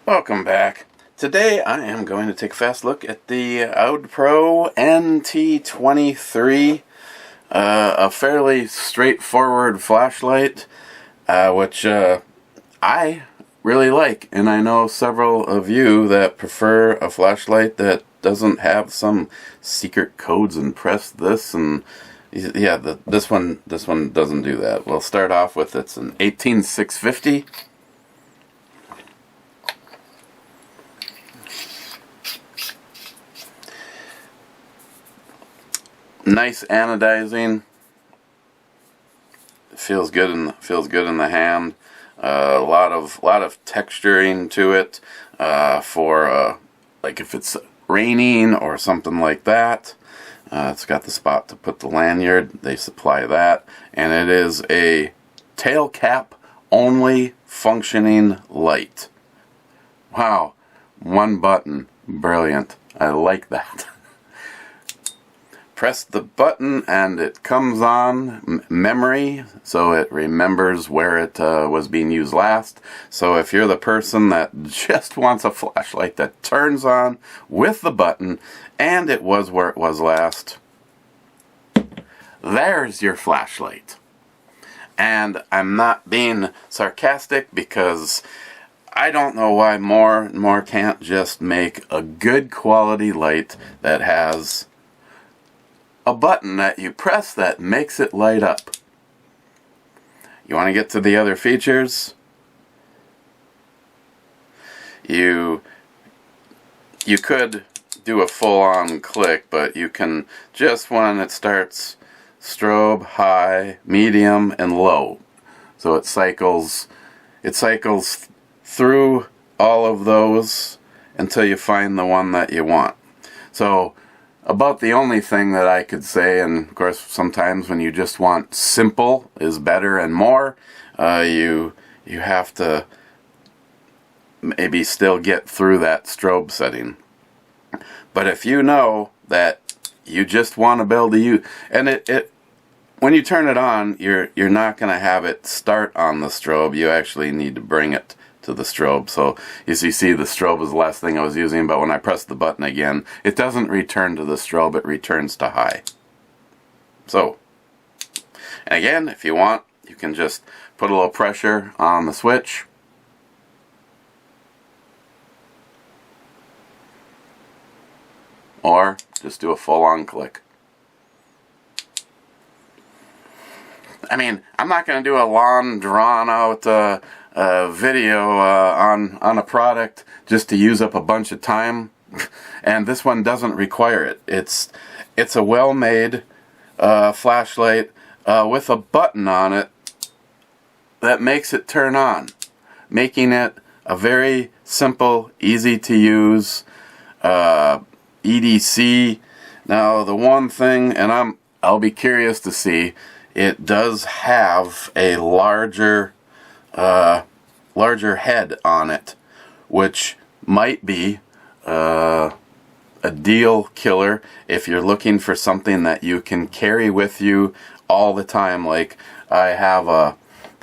Welcome back. Today I am going to take a fast look at the Odepro NT23, a fairly straightforward flashlight, which I really like, and I know several of you that prefer a flashlight that doesn't have some secret codes and press this and yeah, this one doesn't do that. We'll start off with it's an 18650. Nice anodizing. It feels good in the hand. A lot of texturing to it for like if it's raining or something like that. It's got the spot to put the lanyard. They supply that, and it is a tail cap only functioning light. Wow, one button, brilliant. I like that. Press the button and it comes on memory, so it remembers where it was being used last. So if you're the person that just wants a flashlight that turns on with the button and it was where it was last, there's your flashlight. And I'm not being sarcastic, because I don't know why more can't just make a good quality light that has a button that you press that makes it light up. You want to get to the other features? You could do a full-on click, but you can just, when it starts, strobe, high, medium, and low. So it cycles through all of those until you find the one that you want. So about the only thing that I could say, and of course sometimes when you just want simple is better and more, you have to maybe still get through that strobe setting. But if you know that you just want to be able to use, and it when you turn it on, you're not going to have it start on the strobe. You actually need to bring it to the strobe. So as you see, the strobe was the last thing I was using, but when I press the button again, it doesn't return to the strobe, it returns to high. So, and again, if you want, you can just put a little pressure on the switch. Or just do a full-on click. I mean, I'm not going to do a long, drawn-out video on a product just to use up a bunch of time, and this one doesn't require it. It's a well-made flashlight with a button on it that makes it turn on, making it a very simple, easy to use EDC. Now the one thing, and I'll be curious to see, it does have a larger head on it, which might be a deal killer if you're looking for something that you can carry with you all the time. Like I have a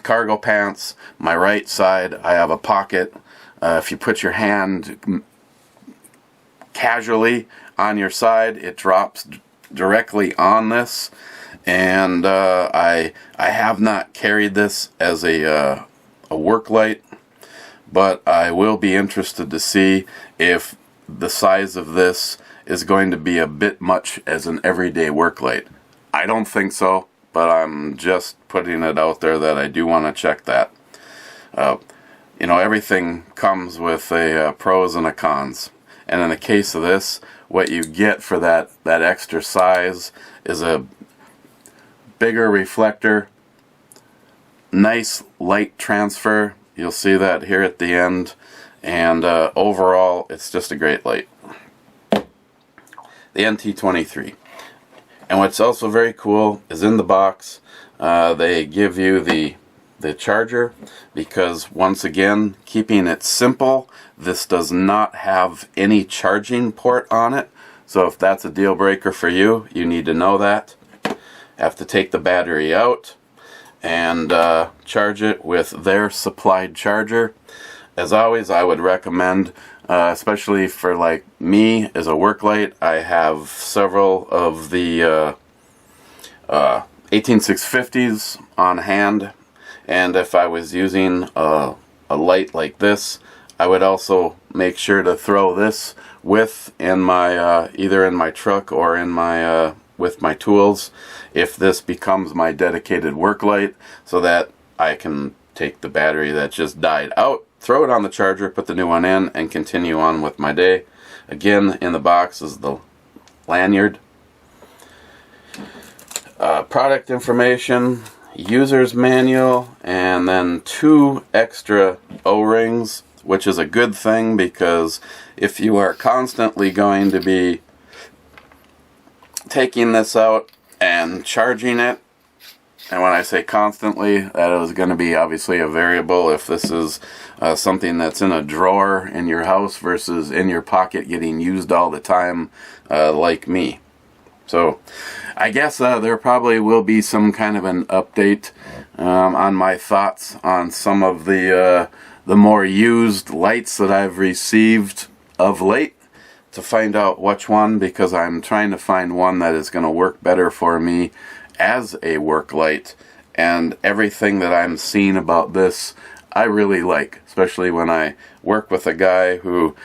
cargo pants, my right side I have a pocket. If you put your hand casually on your side, it drops directly on this. And I have not carried this as a work light, but I will be interested to see if the size of this is going to be a bit much as an everyday work light. I don't think so, but I'm just putting it out there that I do want to check that. You know, everything comes with a pros and a cons, and in the case of this, what you get for that extra size is a bigger reflector, nice light transfer. You'll see that here at the end, and overall it's just a great light. The NT23. And what's also very cool is in the box they give you the charger, because once again, keeping it simple, this does not have any charging port on it. So if that's a deal breaker for you, you need to know that. Have to take the battery out and charge it with their supplied charger. as always, I would recommend, especially for like me as a work light, I have several of the 18650s on hand, and if I was using a light like this, I would also make sure to throw this with in my either in my truck or in my with my tools, if this becomes my dedicated work light, so that I can take the battery that just died out, throw it on the charger, put the new one in, and continue on with my day. Again, in the box is the lanyard, product information, user's manual, and then 2 extra O-rings, which is a good thing, because if you are constantly going to be taking this out and charging it, and when I say constantly, that is going to be obviously a variable. If this is something that's in a drawer in your house versus in your pocket getting used all the time, like me. So I guess there probably will be some kind of an update on my thoughts on some of the more used lights that I've received of late, to find out which one, because I'm trying to find one that is going to work better for me as a work light. And everything that I'm seeing about this I really like, especially when I work with a guy who,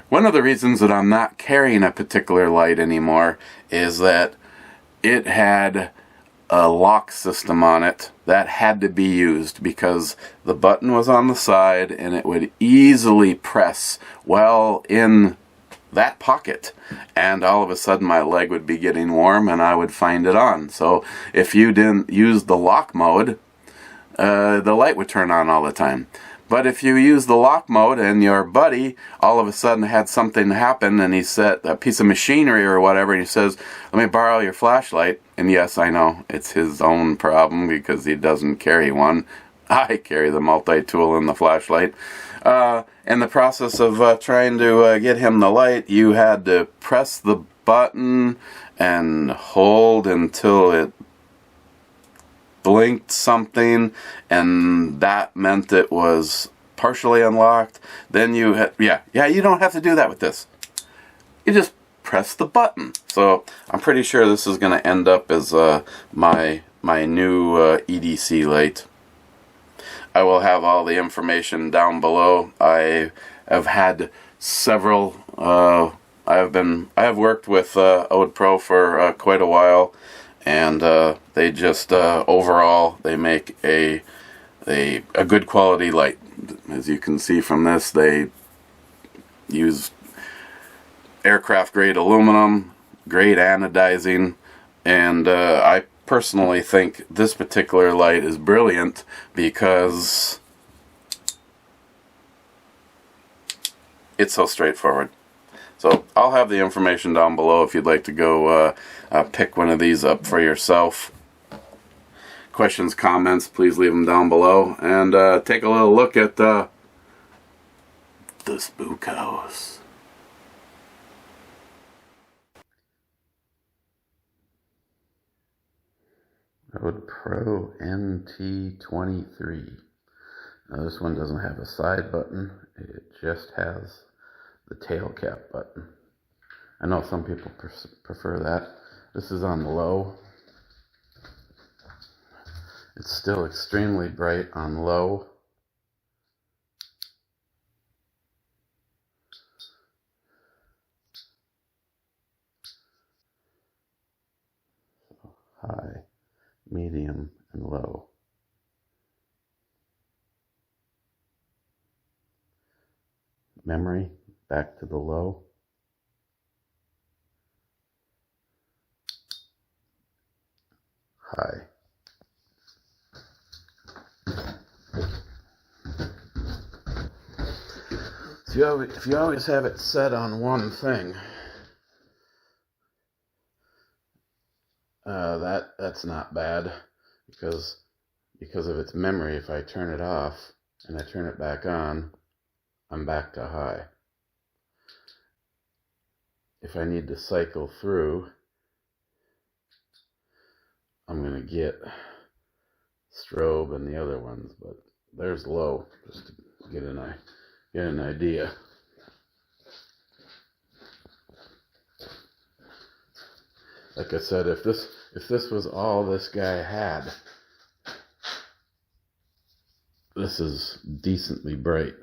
one of the reasons that I'm not carrying a particular light anymore is that it had a lock system on it that had to be used, because the button was on the side and it would easily press well in that pocket, and all of a sudden my leg would be getting warm and I would find it on. So if you didn't use the lock mode, the light would turn on all the time. But if you use the lock mode and your buddy all of a sudden had something happen, and he said a piece of machinery or whatever, and he says, "Let me borrow your flashlight," and yes, I know it's his own problem because he doesn't carry one. I carry the multi-tool and the flashlight. In the process of trying to get him the light, you had to press the button and hold until it blinked something, and that meant it was partially unlocked. Then you had, you don't have to do that with this. You just press the button. So I'm pretty sure this is going to end up as my new EDC light. I will have all the information down below. I have had several. I have worked with Odepro for quite a while, and they just overall they make a good quality light. As you can see from this, they use aircraft grade aluminum, great anodizing, and I personally think this particular light is brilliant because it's so straightforward. So I'll have the information down below if you'd like to go pick one of these up for yourself. Questions, comments, please leave them down below, and take a little look at the spook house. Odepro NT23. Now this one doesn't have a side button, it just has the tail cap button. I know some people prefer that. This is on low. It's still extremely bright on low. High, medium, and low. Memory, back to the low. High. If you always have it set on one thing, that's not bad, because of its memory. If I turn it off and I turn it back on, I'm back to high. If I need to cycle through, I'm going to get strobe and the other ones, but there's low, just to get an idea. Like I said, if this was all this guy had, this is decently bright.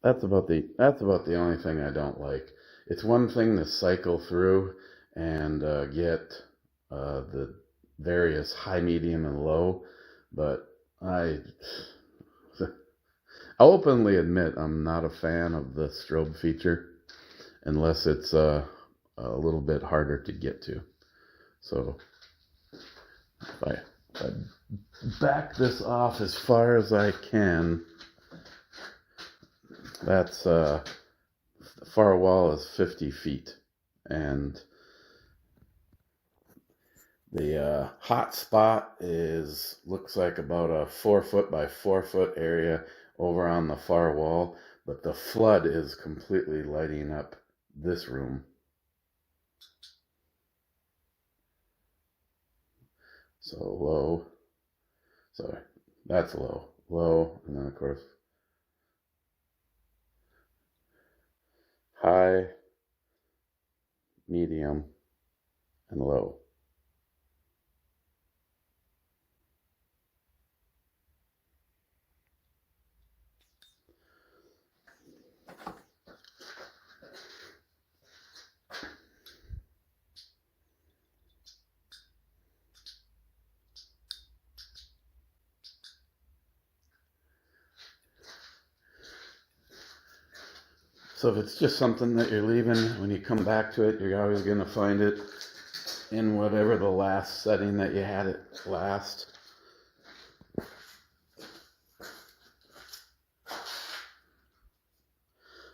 That's about the only thing I don't like. It's one thing to cycle through and get the various high, medium, and low, but I'll openly admit I'm not a fan of the strobe feature unless it's a little bit harder to get to. So if I back this off as far as I can, that's the far wall is 50 feet, and the hot spot looks like about a 4 foot by 4 foot area over on the far wall, but the flood is completely lighting up this room. So low, sorry, that's low, and then of course high, medium, and low. So if it's just something that you're leaving, when you come back to it, you're always going to find it in whatever the last setting that you had it last.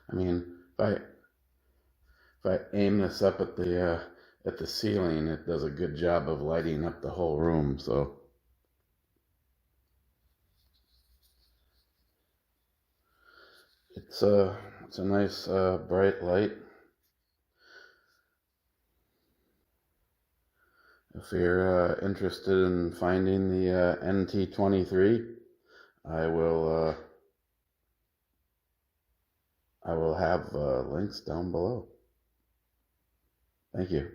I mean, if I aim this up at the ceiling, it does a good job of lighting up the whole room. So it's a nice bright light. If you're interested in finding the NT23, I will have links down below. Thank you.